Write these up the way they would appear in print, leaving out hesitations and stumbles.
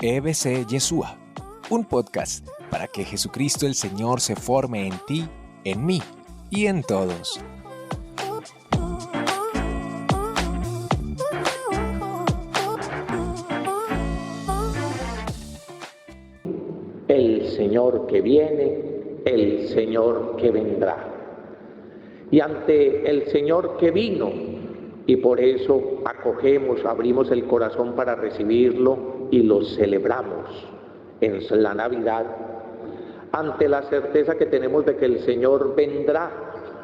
EBC Yeshua, un podcast para que Jesucristo el Señor se forme en ti, en mí y en todos. El Señor que viene, el Señor que vendrá. Y ante el Señor que vino, y por eso acogemos, abrimos el corazón para recibirlo y lo celebramos en la Navidad, ante la certeza que tenemos de que el Señor vendrá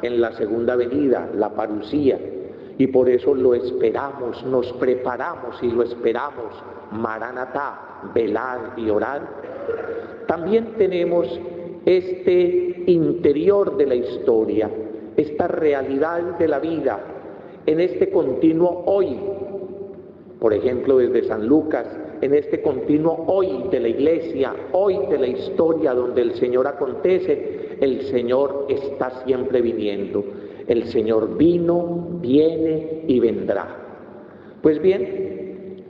en la segunda venida, la parusía, y por eso lo esperamos, nos preparamos y lo esperamos, Maranatá, velad y orad. También tenemos este interior de la historia, esta realidad de la vida, en este continuo hoy, por ejemplo desde San Lucas, en este continuo hoy de la iglesia, hoy de la historia donde el Señor acontece, el Señor está siempre viniendo. El Señor vino, viene y vendrá. Pues bien,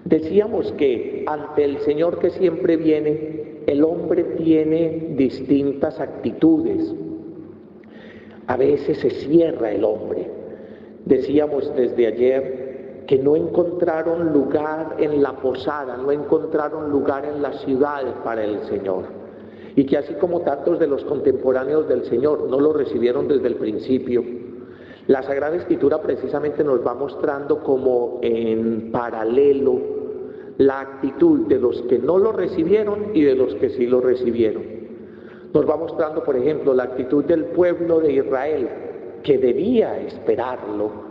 decíamos que ante el Señor que siempre viene, el hombre tiene distintas actitudes. A veces se cierra el hombre. Decíamos desde ayer que no encontraron lugar en la posada, no encontraron lugar en la ciudad para el Señor. Y que así como tantos de los contemporáneos del Señor no lo recibieron desde el principio, la Sagrada Escritura precisamente nos va mostrando como en paralelo la actitud de los que no lo recibieron y de los que sí lo recibieron. Nos va mostrando, por ejemplo, la actitud del pueblo de Israel, que debía esperarlo,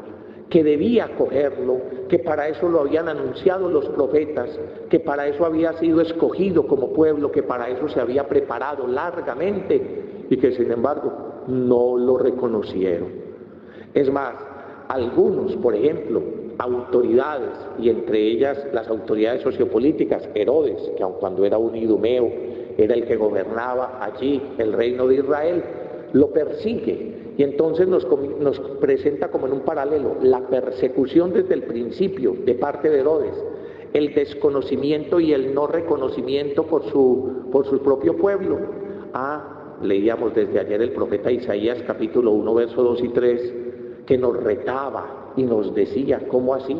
que debía acogerlo, que para eso lo habían anunciado los profetas, que para eso había sido escogido como pueblo, que para eso se había preparado largamente y que sin embargo no lo reconocieron. Es más, algunos, por ejemplo, autoridades, y entre ellas las autoridades sociopolíticas, Herodes, que aun cuando era un idumeo, era el que gobernaba allí el reino de Israel, lo persigue. Y entonces nos presenta como en un paralelo la persecución desde el principio de parte de Herodes, el desconocimiento y el no reconocimiento por su propio pueblo. Leíamos desde ayer el profeta Isaías capítulo 1, versos 2 y 3, que nos retaba y nos decía, ¿cómo así?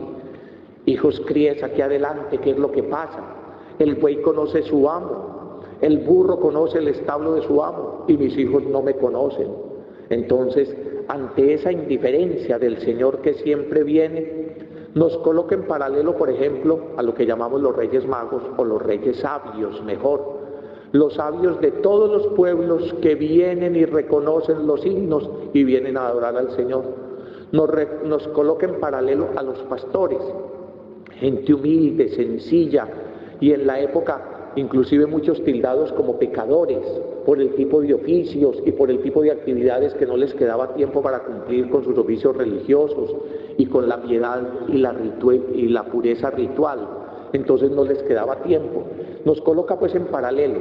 Hijos, críes aquí adelante, ¿qué es lo que pasa? El buey conoce su amo, el burro conoce el establo de su amo, y mis hijos no me conocen. Entonces, ante esa indiferencia del Señor que siempre viene, nos coloca en paralelo, por ejemplo, a lo que llamamos los Reyes Magos o los Reyes Sabios, mejor. Los sabios de todos los pueblos que vienen y reconocen los signos y vienen a adorar al Señor. Nos coloca en paralelo a los pastores, gente humilde, sencilla, y en la época inclusive muchos tildados como pecadores por el tipo de oficios y por el tipo de actividades que no les quedaba tiempo para cumplir con sus oficios religiosos y con la piedad y la pureza ritual. Entonces no les quedaba tiempo. Nos coloca pues en paralelo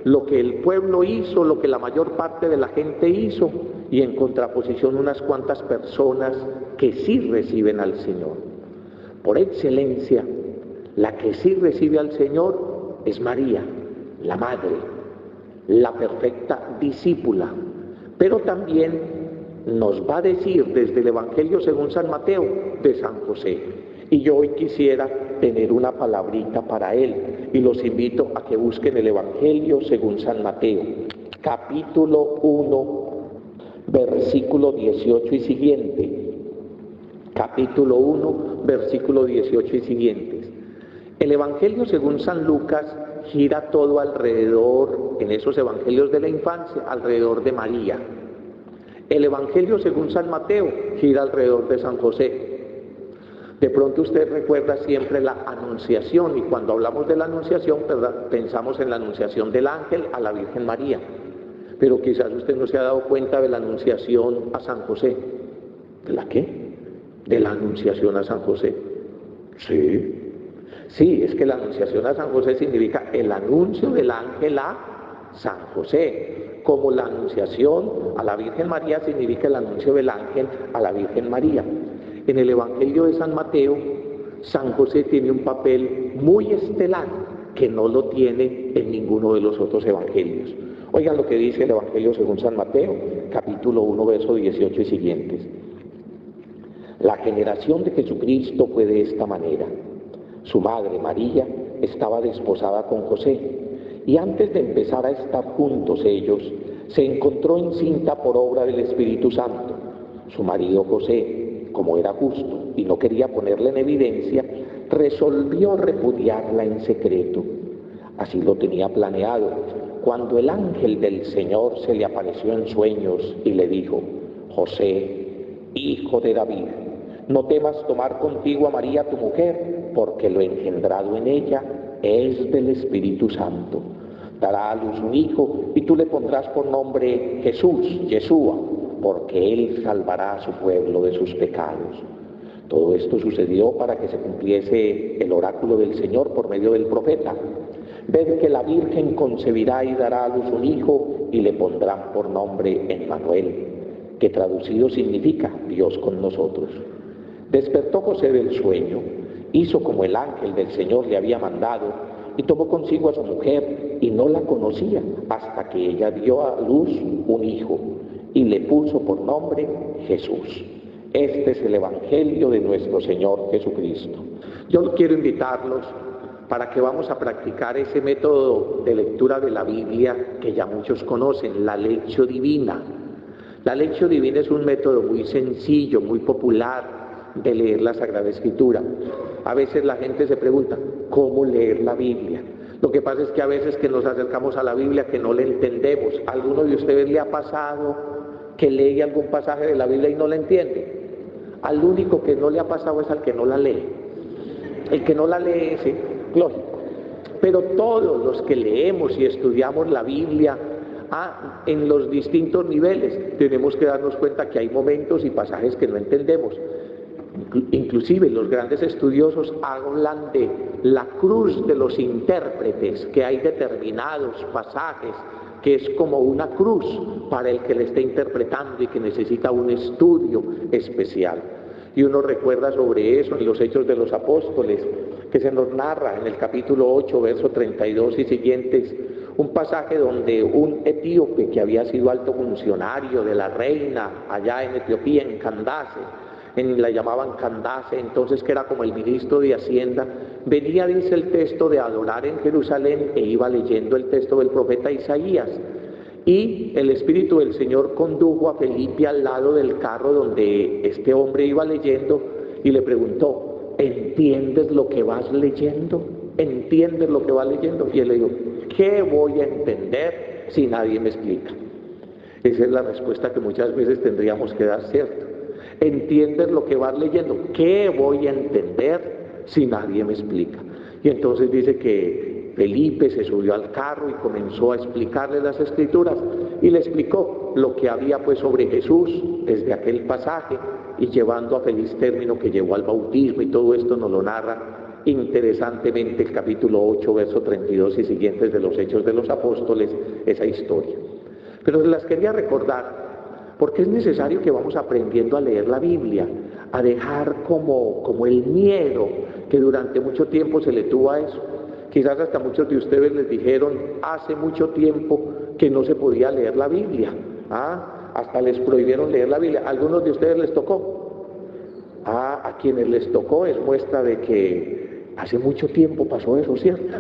lo que el pueblo hizo, lo que la mayor parte de la gente hizo, y en contraposición unas cuantas personas que sí reciben al Señor. Por excelencia, la que sí recibe al Señor es María, la madre, la perfecta discípula. Pero también nos va a decir desde el Evangelio según San Mateo de San José. Y yo hoy quisiera tener una palabrita para él, y los invito a que busquen el Evangelio según San Mateo, capítulo 1, versículo 18 y siguiente. Capítulo 1, versículo 18 y siguientes. El Evangelio según San Lucas gira todo alrededor, en esos evangelios de la infancia, alrededor de María. El Evangelio según San Mateo gira alrededor de San José. De pronto usted recuerda siempre la anunciación, y cuando hablamos de la anunciación, ¿verdad?, pensamos en la anunciación del ángel a la Virgen María. Pero quizás usted no se ha dado cuenta de la anunciación a San José. ¿De la qué? De la anunciación a San José. Sí, es que la anunciación a San José significa el anuncio del ángel a San José, como la anunciación a la Virgen María significa el anuncio del ángel a la Virgen María. En el Evangelio de San Mateo, San José tiene un papel muy estelar, que no lo tiene en ninguno de los otros evangelios. Oigan lo que dice el Evangelio según San Mateo, capítulo 1, verso 18 y siguientes. La generación de Jesucristo fue de esta manera. Su madre, María, estaba desposada con José, y antes de empezar a estar juntos ellos, se encontró encinta por obra del Espíritu Santo. Su marido José, como era justo y no quería ponerla en evidencia, resolvió repudiarla en secreto. Así lo tenía planeado, cuando el ángel del Señor se le apareció en sueños y le dijo: José, hijo de David, no temas tomar contigo a María tu mujer, porque lo engendrado en ella es del Espíritu Santo. Dará a luz un hijo y tú le pondrás por nombre Jesús, Yeshua, porque él salvará a su pueblo de sus pecados. Todo esto sucedió para que se cumpliese el oráculo del Señor por medio del profeta. Ved que la Virgen concebirá y dará a luz un hijo y le pondrán por nombre Emmanuel, que traducido significa Dios con nosotros. Despertó José del sueño, hizo como el ángel del Señor le había mandado y tomó consigo a su mujer y no la conocía hasta que ella dio a luz un hijo y le puso por nombre Jesús. Este es el Evangelio de nuestro Señor Jesucristo. Yo quiero invitarlos para que vamos a practicar ese método de lectura de la Biblia que ya muchos conocen, la Lectio Divina. La Lectio Divina es un método muy sencillo, muy popular de leer la Sagrada Escritura. A veces la gente se pregunta, ¿cómo leer la Biblia? Lo que pasa es que a veces que nos acercamos a la Biblia que no la entendemos. ¿A alguno de ustedes le ha pasado que lee algún pasaje de la Biblia y no la entiende? Al único que no le ha pasado es al que no la lee. El que no la lee es lógico. Pero todos los que leemos y estudiamos la Biblia en los distintos niveles, tenemos que darnos cuenta que hay momentos y pasajes que no entendemos. Inclusive los grandes estudiosos hablan de la cruz de los intérpretes, que hay determinados pasajes que es como una cruz para el que le está interpretando y que necesita un estudio especial. Y uno recuerda sobre eso en los Hechos de los Apóstoles, que se nos narra en el capítulo 8, verso 32 y siguientes, un pasaje donde un etíope que había sido alto funcionario de la reina allá en Etiopía, en Candace, la llamaban Candace, entonces que era como el ministro de Hacienda, venía, dice el texto, de adorar en Jerusalén e iba leyendo el texto del profeta Isaías. Y el Espíritu del Señor condujo a Felipe al lado del carro donde este hombre iba leyendo y le preguntó: ¿entiendes lo que vas leyendo? ¿Entiendes lo que vas leyendo? Y él le dijo: ¿qué voy a entender si nadie me explica? Esa es la respuesta que muchas veces tendríamos que dar, ¿cierto? ¿Entiendes lo que vas leyendo? ¿Qué voy a entender si nadie me explica? Y entonces dice que Felipe se subió al carro y comenzó a explicarle las Escrituras y le explicó lo que había pues sobre Jesús desde aquel pasaje y llevando a feliz término que llegó al bautismo, y todo esto nos lo narra interesantemente el capítulo 8, verso 32 y siguientes de los Hechos de los Apóstoles, esa historia. Pero las quería recordar porque es necesario que vamos aprendiendo a leer la Biblia, a dejar como el miedo que durante mucho tiempo se le tuvo a eso. Quizás hasta muchos de ustedes les dijeron hace mucho tiempo que no se podía leer la Biblia. Hasta les prohibieron leer la Biblia. ¿A algunos de ustedes les tocó? A quienes les tocó es muestra de que hace mucho tiempo pasó eso, ¿cierto?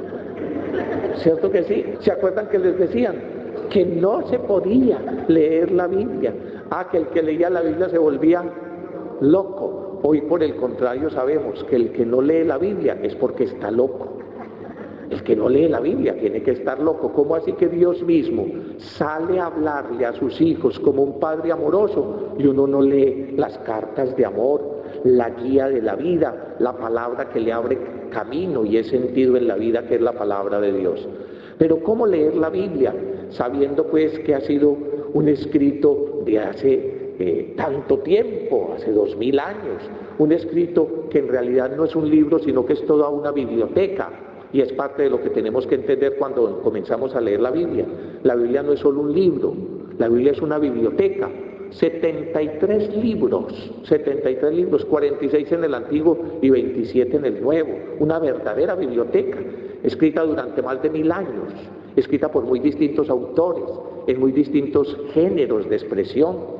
¿Cierto que sí? ¿Se acuerdan que les decían que no se podía leer la Biblia? Que el que leía la Biblia se volvía loco. Hoy por el contrario sabemos que el que no lee la Biblia es porque está loco. El que no lee la Biblia tiene que estar loco. ¿Cómo así que Dios mismo sale a hablarle a sus hijos como un padre amoroso y uno no lee las cartas de amor, la guía de la vida, la palabra que le abre camino y es sentido en la vida, que es la palabra de Dios? Pero ¿cómo leer la Biblia? Sabiendo pues que ha sido un escrito de hace tanto tiempo, hace 2000 años, un escrito que en realidad no es un libro, sino que es toda una biblioteca, y es parte de lo que tenemos que entender cuando comenzamos a leer la Biblia. La Biblia no es solo un libro, la Biblia es una biblioteca. 73 libros, 46 en el Antiguo y 27 en el Nuevo, una verdadera biblioteca, escrita durante más de 1000 años, escrita por muy distintos autores, en muy distintos géneros de expresión.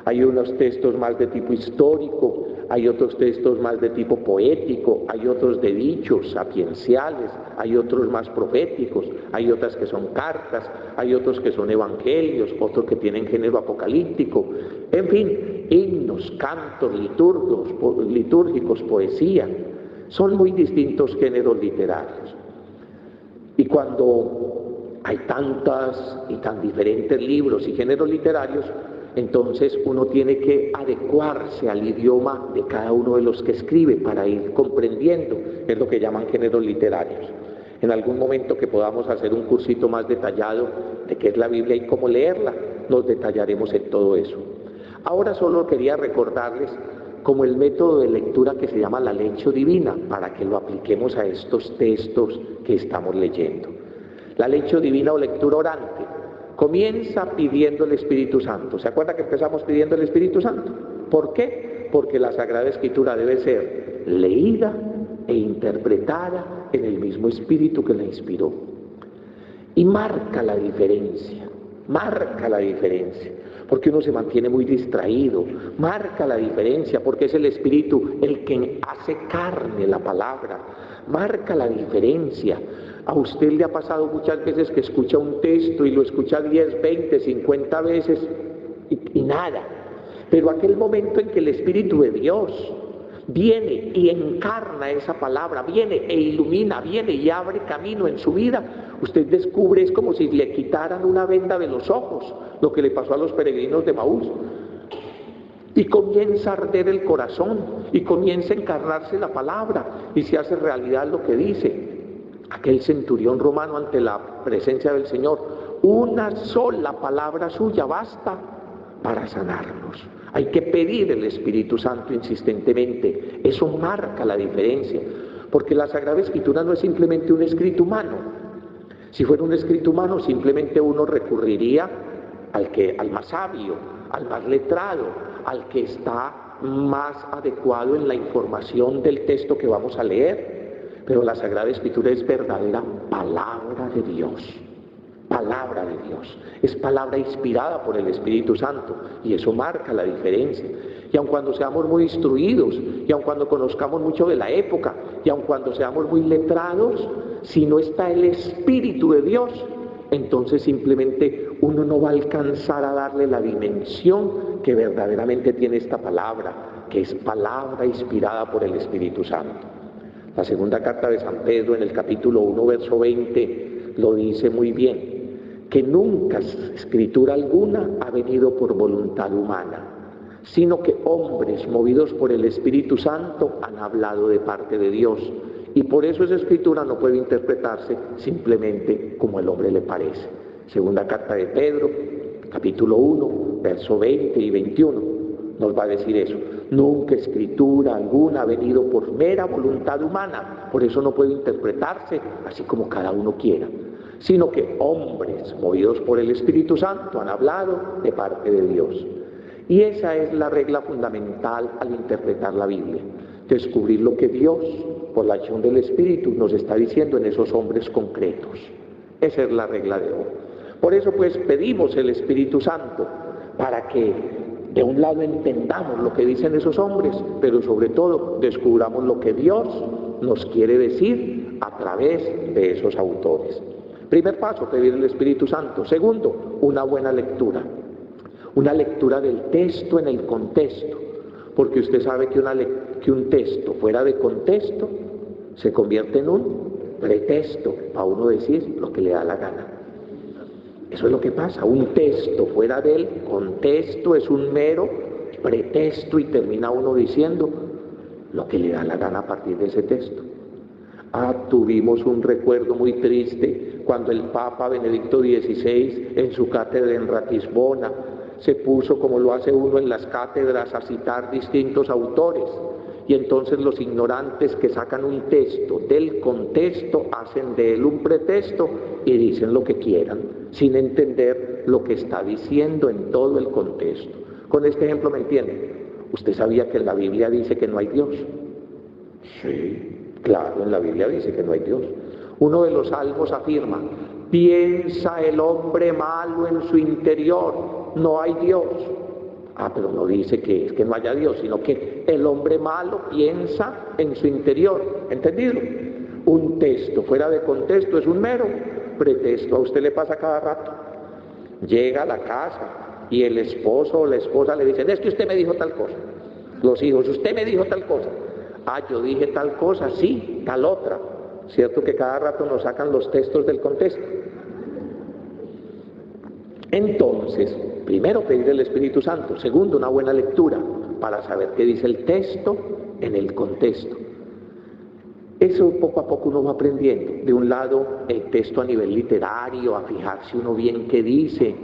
Hay unos textos más de tipo histórico, hay otros textos más de tipo poético, hay otros de dichos sapienciales, hay otros más proféticos, hay otras que son cartas, hay otros que son evangelios, otros que tienen género apocalíptico, en fin, himnos, cantos, litúrgicos, poesía, son muy distintos géneros literarios. Y cuando hay tantas y tan diferentes libros y géneros literarios, entonces uno tiene que adecuarse al idioma de cada uno de los que escribe para ir comprendiendo, es lo que llaman géneros literarios. En algún momento que podamos hacer un cursito más detallado de qué es la Biblia y cómo leerla, nos detallaremos en todo eso. Ahora solo quería recordarles como el método de lectura que se llama la lección divina, para que lo apliquemos a estos textos que estamos leyendo. La lección divina o lectura orante comienza pidiendo el Espíritu Santo. ¿Se acuerda que empezamos pidiendo el Espíritu Santo? ¿Por qué? Porque la Sagrada Escritura debe ser leída e interpretada en el mismo Espíritu que la inspiró. Y marca la diferencia, porque uno se mantiene muy distraído, marca la diferencia, porque es el Espíritu el que hace carne la palabra, marca la diferencia. A usted le ha pasado muchas veces que escucha un texto y lo escucha 10, 20, 50 veces y nada, pero aquel momento en que el Espíritu de Dios viene y encarna esa palabra, viene e ilumina, viene y abre camino en su vida, usted descubre, es como si le quitaran una venda de los ojos, lo que le pasó a los peregrinos de Maús, y comienza a arder el corazón, y comienza a encarnarse la palabra, y se hace realidad lo que dice aquel centurión romano ante la presencia del Señor. Una sola palabra suya basta para sanarnos. Hay que pedir el Espíritu Santo insistentemente. Eso marca la diferencia, porque la Sagrada Escritura no es simplemente un escrito humano. Si fuera un escrito humano, simplemente uno recurriría al más sabio, al más letrado, al que está más adecuado en la información del texto que vamos a leer. Pero la Sagrada Escritura es verdadera palabra de Dios. Palabra de Dios, es palabra inspirada por el Espíritu Santo, y eso marca la diferencia. Y aun cuando seamos muy instruidos, y aun cuando conozcamos mucho de la época, y aun cuando seamos muy letrados, si no está el Espíritu de Dios, entonces simplemente uno no va a alcanzar a darle la dimensión que verdaderamente tiene esta palabra, que es palabra inspirada por el Espíritu Santo. La segunda carta de San Pedro, en el capítulo 1, verso 20, lo dice muy bien, que nunca escritura alguna ha venido por voluntad humana, sino que hombres movidos por el Espíritu Santo han hablado de parte de Dios, y por eso esa escritura no puede interpretarse simplemente como el hombre le parece. Segunda carta de Pedro, capítulo 1, verso 20 y 21, nos va a decir eso. Nunca escritura alguna ha venido por mera voluntad humana, por eso no puede interpretarse así como cada uno quiera, sino que hombres movidos por el Espíritu Santo han hablado de parte de Dios. Y esa es la regla fundamental al interpretar la Biblia, descubrir lo que Dios, por la acción del Espíritu, nos está diciendo en esos hombres concretos. Esa es la regla de oro. Por eso pues pedimos el Espíritu Santo, para que de un lado entendamos lo que dicen esos hombres, pero sobre todo descubramos lo que Dios nos quiere decir a través de esos autores. Primer paso, pedir el Espíritu Santo. Segundo, una buena lectura. Una lectura del texto en el contexto, porque usted sabe que un texto fuera de contexto se convierte en un pretexto para uno decir lo que le da la gana. Eso es lo que pasa. Un texto fuera del contexto es un mero pretexto y termina uno diciendo lo que le da la gana a partir de ese texto. Tuvimos un recuerdo muy triste cuando el Papa Benedicto XVI en su cátedra en Ratisbona se puso, como lo hace uno en las cátedras, a citar distintos autores, y entonces los ignorantes que sacan un texto del contexto hacen de él un pretexto y dicen lo que quieran, sin entender lo que está diciendo en todo el contexto. Con este ejemplo me entienden. ¿Usted sabía que en la Biblia dice que no hay Dios? Sí, claro, en la Biblia dice que no hay Dios. Uno de los salmos afirma: piensa el hombre malo en su interior, no hay Dios. Pero no dice que es que no haya Dios, sino que el hombre malo piensa en su interior. ¿Entendido? Un texto fuera de contexto es un mero pretexto. A usted le pasa cada rato. Llega a la casa y el esposo o la esposa le dicen: es que usted me dijo tal cosa. Los hijos: usted me dijo tal cosa. Yo dije tal cosa, sí, tal otra. Cierto que cada rato nos sacan los textos del contexto. Entonces, primero pedir el Espíritu Santo. Segundo, una buena lectura para saber qué dice el texto en el contexto. Eso poco a poco uno va aprendiendo. De un lado, el texto a nivel literario, a fijarse uno bien qué dice,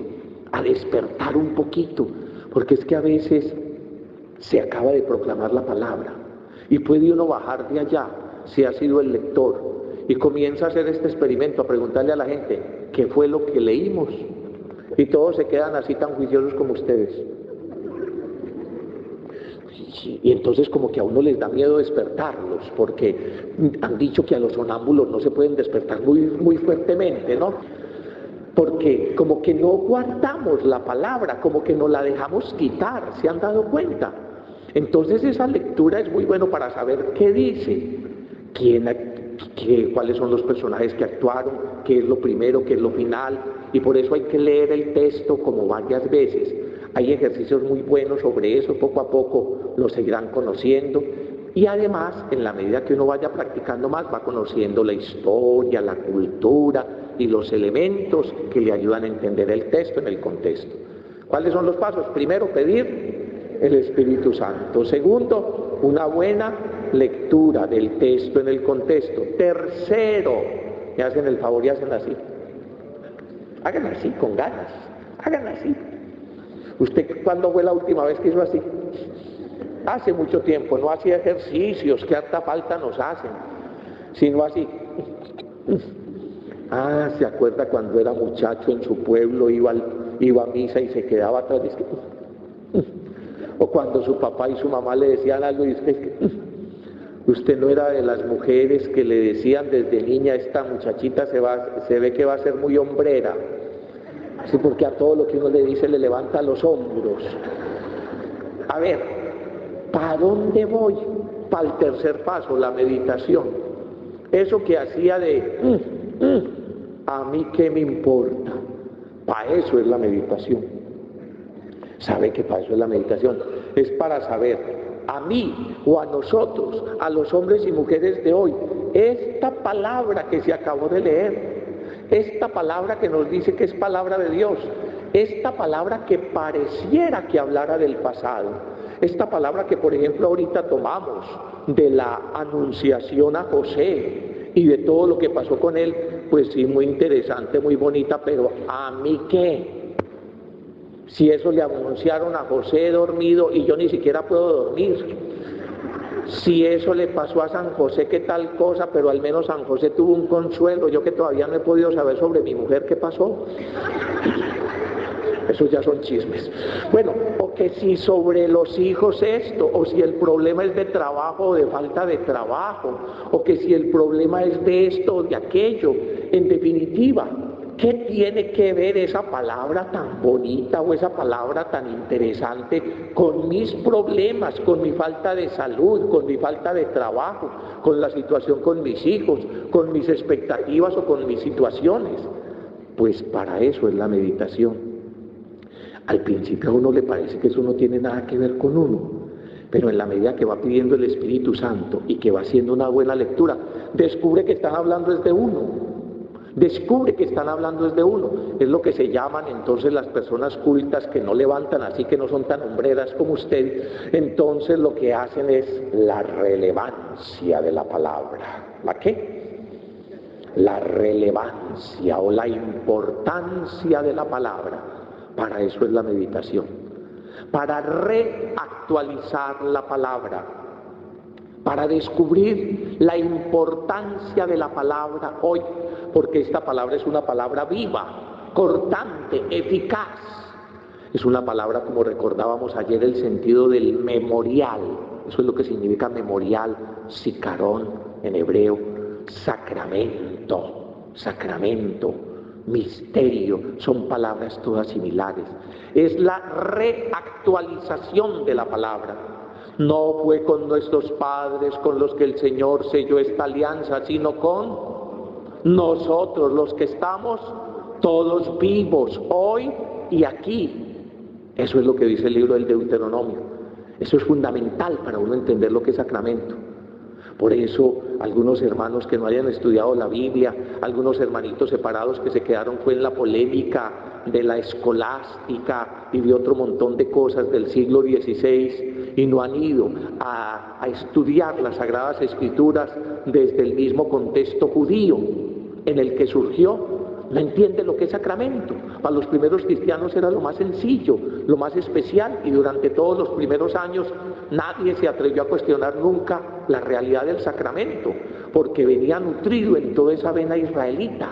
a despertar un poquito, porque es que a veces se acaba de proclamar la palabra y puede uno bajar de allá, si ha sido el lector, y comienza a hacer este experimento, a preguntarle a la gente qué fue lo que leímos, y todos se quedan así tan juiciosos como ustedes. Y entonces como que a uno les da miedo despertarlos, porque han dicho que a los sonámbulos no se pueden despertar muy fuertemente, ¿no? Porque como que no guardamos la palabra, como que nos la dejamos quitar, ¿se han dado cuenta? Entonces esa lectura es muy bueno para saber qué dice, cuáles son los personajes que actuaron, qué es lo primero, qué es lo final, y por eso hay que leer el texto como varias veces. Hay ejercicios muy buenos sobre eso, poco a poco lo seguirán conociendo, y además, en la medida que uno vaya practicando más, va conociendo la historia, la cultura y los elementos que le ayudan a entender el texto en el contexto. ¿Cuáles son los pasos? Primero, pedir el Espíritu Santo. Segundo, una buena lectura del texto en el contexto. Tercero, me hacen el favor y hacen así. Hagan así, con ganas. Hagan así. ¿Usted cuándo fue la última vez que hizo así? Hace mucho tiempo, no hacía ejercicios, que harta falta nos hacen, sino así. ¿Se acuerda cuando era muchacho en su pueblo, iba a misa y se quedaba atrás? O cuando su papá y su mamá le decían algo y dice: usted no era de las mujeres que le decían desde niña: esta muchachita se ve que va a ser muy hombrera. Sí, porque a todo lo que uno le dice le levanta los hombros. A ver, ¿para dónde voy? Para el tercer paso, la meditación. Eso que hacía de a mí qué me importa. Para eso es la meditación. ¿Sabe qué para eso es la meditación? Es para saber, a mí o a nosotros, a los hombres y mujeres de hoy, esta palabra que se acabó de leer, esta palabra que nos dice que es palabra de Dios, esta palabra que pareciera que hablara del pasado, esta palabra que por ejemplo ahorita tomamos de la anunciación a José y de todo lo que pasó con él, pues sí, muy interesante, muy bonita, pero ¿a mí qué? Si eso le anunciaron a José dormido y yo ni siquiera puedo dormir. Si eso le pasó a San José, qué tal cosa, pero al menos San José tuvo un consuelo, yo que todavía no he podido saber sobre mi mujer qué pasó. Esos ya son chismes. Bueno, o que si sobre los hijos esto, o si el problema es de trabajo o de falta de trabajo, o que si el problema es de esto o de aquello. En definitiva, ¿qué tiene que ver esa palabra tan bonita o esa palabra tan interesante con mis problemas, con mi falta de salud, con mi falta de trabajo, con la situación con mis hijos, con mis expectativas o con mis situaciones? Pues para eso es la meditación. Al principio a uno le parece que eso no tiene nada que ver con uno, pero en la medida que va pidiendo el Espíritu Santo y que va haciendo una buena lectura, descubre que están hablando desde uno. Descubre que están hablando desde uno. Es lo que se llaman entonces las personas cultas, que no levantan así, que no son tan hombreras como usted. Entonces lo que hacen es la relevancia de la palabra. ¿La qué? La relevancia o la importancia de la palabra. Para eso es la meditación. Para reactualizar la palabra. Para descubrir la importancia de la palabra hoy, porque esta palabra es una palabra viva, cortante, eficaz. Es una palabra, como recordábamos ayer, el sentido del memorial. Eso es lo que significa memorial, sicarón en hebreo, sacramento, misterio, son palabras todas similares. Es la reactualización de la palabra. No fue con nuestros padres con los que el Señor selló esta alianza, sino con nosotros, los que estamos todos vivos, hoy y aquí. Eso es lo que dice el libro del Deuteronomio. Eso es fundamental para uno entender lo que es sacramento. Por eso, algunos hermanos que no hayan estudiado la Biblia, algunos hermanitos separados que se quedaron fue en la polémica de la escolástica y de otro montón de cosas del siglo XVI y no han ido a estudiar las Sagradas Escrituras desde el mismo contexto judío en el que surgió. No entiende lo que es sacramento. Para los primeros cristianos era lo más sencillo, lo más especial, y durante todos los primeros años nadie se atrevió a cuestionar nunca la realidad del sacramento, porque venía nutrido en toda esa vena israelita,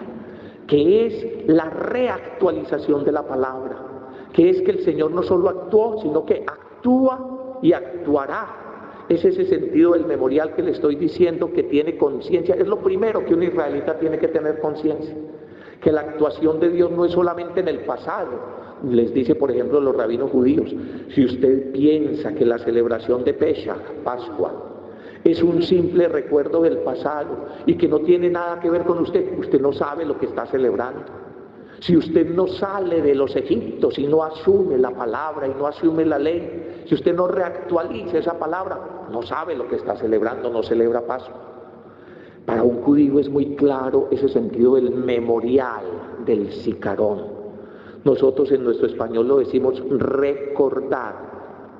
que es la reactualización de la palabra, que es que el Señor no solo actuó, sino que actúa y actuará. Es ese sentido del memorial que le estoy diciendo, que tiene conciencia. Es lo primero que un israelita tiene que tener conciencia, que la actuación de Dios no es solamente en el pasado. Les dice, por ejemplo, los rabinos judíos, si usted piensa que la celebración de Pesach, Pascua, es un simple recuerdo del pasado y que no tiene nada que ver con usted, usted no sabe lo que está celebrando. Si usted no sale de los egiptos y no asume la palabra y no asume la ley, si usted no reactualiza esa palabra, no sabe lo que está celebrando, no celebra Pascua. Para un judío es muy claro ese sentido del memorial, del sicarón. Nosotros en nuestro español lo decimos recordar,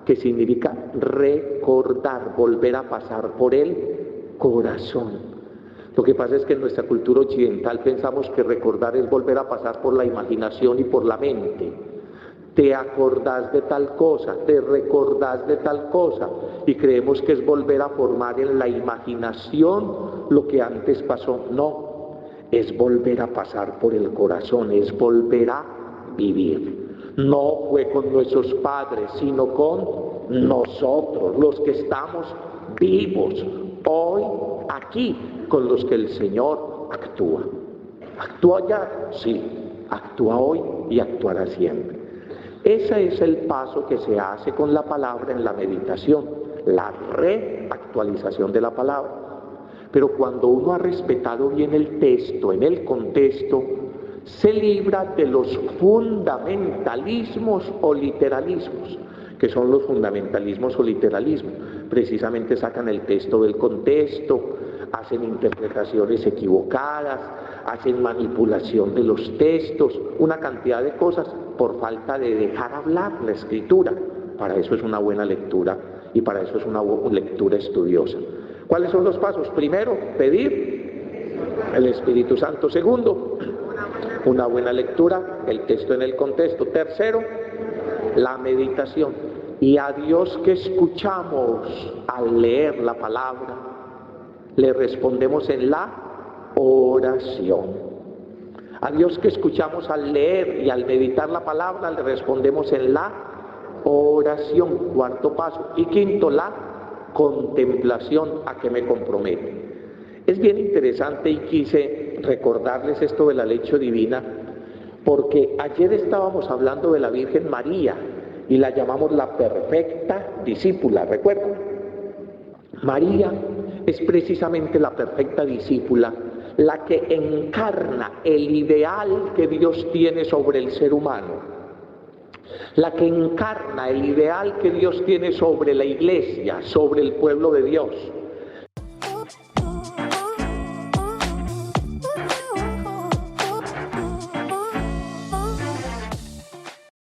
que significa recordar, volver a pasar por el corazón. Lo que pasa es que en nuestra cultura occidental pensamos que recordar es volver a pasar por la imaginación y por la mente. Te acordás de tal cosa, te recordás de tal cosa, y creemos que es volver a formar en la imaginación lo que antes pasó. No, es volver a pasar por el corazón, es volver a vivir. No fue con nuestros padres, sino con nosotros, los que estamos vivos, hoy, aquí, con los que el Señor actúa. ¿Actúa ya? Sí, actúa hoy y actuará siempre. Ese es el paso que se hace con la palabra en la meditación, la reactualización de la palabra. Pero cuando uno ha respetado bien el texto, en el contexto, se libra de los fundamentalismos o literalismos. ¿Qué son los fundamentalismos o literalismos? Precisamente sacan el texto del contexto, hacen interpretaciones equivocadas, hacen manipulación de los textos, una cantidad de cosas por falta de dejar hablar la Escritura. Para eso es una buena lectura y para eso es una lectura estudiosa. ¿Cuáles son los pasos? Primero, pedir el Espíritu Santo. Segundo, una buena lectura, el texto en el contexto. Tercero, la meditación. Y a Dios que escuchamos al leer la palabra, le respondemos en la oración. A Dios que escuchamos al leer y al meditar la palabra, le respondemos en la oración. Cuarto paso. Y quinto, la contemplación, a que me compromete. Es bien interesante y quise recordarles esto de la lección divina, porque ayer estábamos hablando de la Virgen María y la llamamos la perfecta discípula, ¿recuerdan? María es precisamente la perfecta discípula, la que encarna el ideal que Dios tiene sobre el ser humano, la que encarna el ideal que Dios tiene sobre la iglesia, sobre el pueblo de Dios.